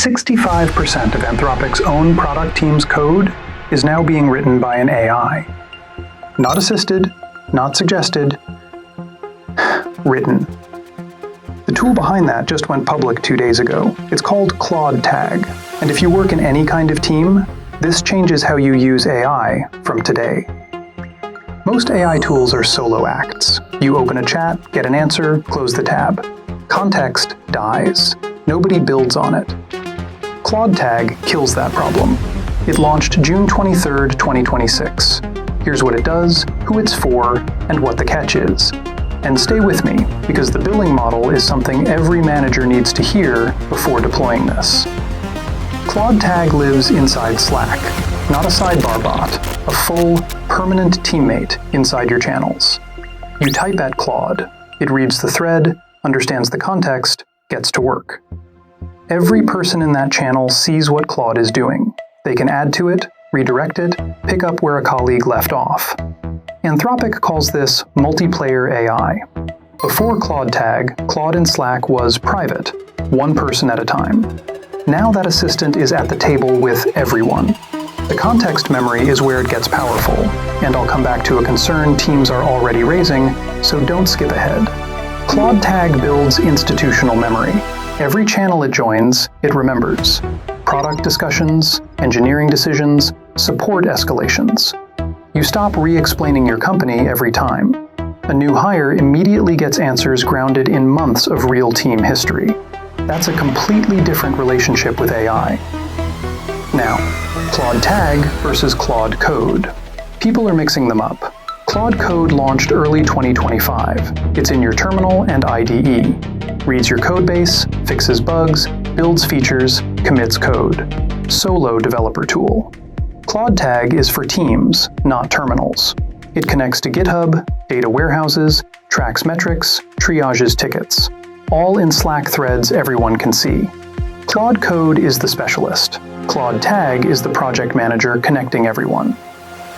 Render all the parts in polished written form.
65% of Anthropic's own product team's code is now being written by an AI. Not assisted, not suggested, written. The tool behind that just went public 2 days ago. It's called Claude Tag, and if you work in any kind of team, this changes how you use AI from today. Most AI tools are solo acts. You open a chat, get an answer, close the tab. Context dies. Nobody builds on it. Claude Tag kills that problem. It launched June 23, 2026. Here's what it does, who it's for, and what the catch is. And stay with me, because the billing model is something every manager needs to hear before deploying this. Claude Tag lives inside Slack, not a sidebar bot, a full, permanent teammate inside your channels. You type at Claude, it reads the thread, understands the context, gets to work. Every person in that channel sees what Claude is doing. They can add to it, redirect it, pick up where a colleague left off. Anthropic calls this multiplayer AI. Before Claude Tag, Claude in Slack was private, one person at a time. Now that assistant is at the table with everyone. The context memory is where it gets powerful, and I'll come back to a concern teams are already raising, so don't skip ahead. Claude Tag builds institutional memory. Every channel it joins, it remembers. Product discussions, engineering decisions, support escalations. You stop re-explaining your company every time. A new hire immediately gets answers grounded in months of real team history. That's a completely different relationship with AI. Now, Claude Tag versus Claude Code. People are mixing them up. Claude Code launched early 2025. It's in your terminal and IDE. Reads your codebase, fixes bugs, builds features, commits code. Solo developer tool. Claude Tag is for teams, not terminals. It connects to GitHub, data warehouses, tracks metrics, triages tickets. All in Slack threads everyone can see. Claude Code is the specialist. Claude Tag is the project manager connecting everyone.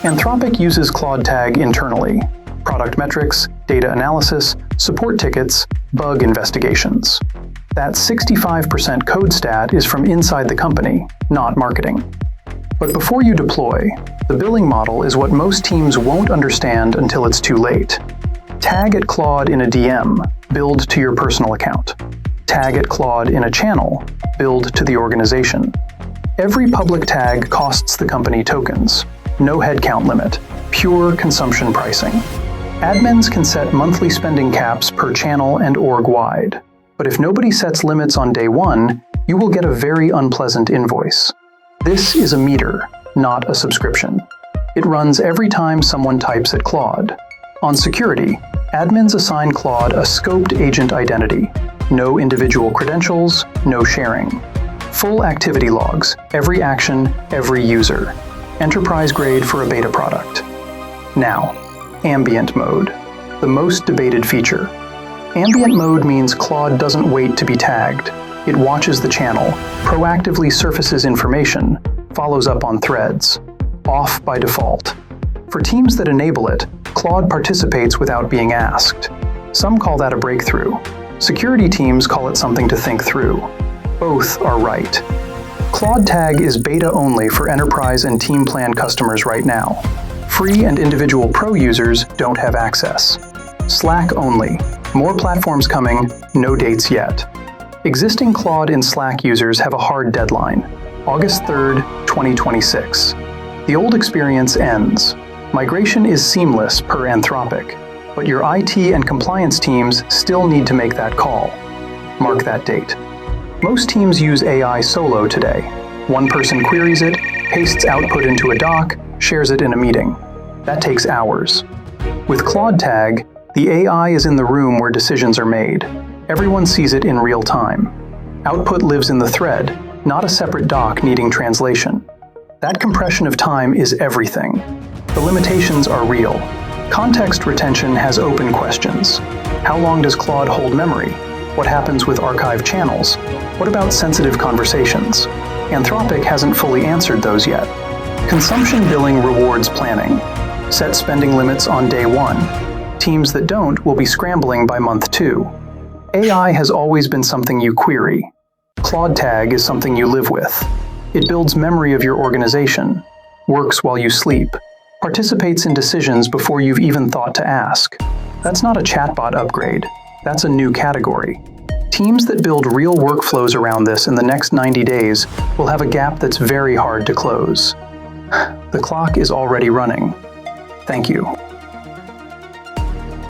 Anthropic uses Claude Tag internally. Product metrics, data analysis, support tickets, bug investigations. That 65% code stat is from inside the company, not marketing. But before you deploy, the billing model is what most teams won't understand until it's too late. Tag at Claude in a DM, build to your personal account. Tag at Claude in a channel, build to the organization. Every public tag costs the company tokens. No headcount limit, pure consumption pricing. Admins can set monthly spending caps per channel and org-wide. But if nobody sets limits on day one, you will get a very unpleasant invoice. This is a meter, not a subscription. It runs every time someone types at Claude. On security, admins assign Claude a scoped agent identity. No individual credentials, no sharing. Full activity logs, every action, every user. Enterprise grade for a beta product. Now, Ambient mode, the most debated feature. Ambient mode means Claude doesn't wait to be tagged. It watches the channel, proactively surfaces information, follows up on threads. Off by default. For teams that enable it, Claude participates without being asked. Some call that a breakthrough. Security teams call it something to think through. Both are right. Claude Tag is beta only for enterprise and team plan customers right now. Free and individual pro users don't have access. Slack only. More platforms coming, no dates yet. Existing Claude in Slack users have a hard deadline, August 3rd, 2026. The old experience ends. Migration is seamless per Anthropic, but your IT and compliance teams still need to make that call. Mark that date. Most teams use AI solo today. One person queries it, pastes output into a doc, shares it in a meeting. That takes hours. With Claude Tag, the AI is in the room where decisions are made. Everyone sees it in real time. Output lives in the thread, not a separate doc needing translation. That compression of time is everything. The limitations are real. Context retention has open questions. How long does Claude hold memory? What happens with archived channels? What about sensitive conversations? Anthropic hasn't fully answered those yet. Consumption billing rewards planning. Set spending limits on day one. Teams that don't will be scrambling by month 2. AI has always been something you query. Claude Tag is something you live with. It builds memory of your organization, works while you sleep, participates in decisions before you've even thought to ask. That's not a chatbot upgrade. That's a new category. Teams that build real workflows around this in the next 90 days will have a gap that's very hard to close. The clock is already running. Thank you.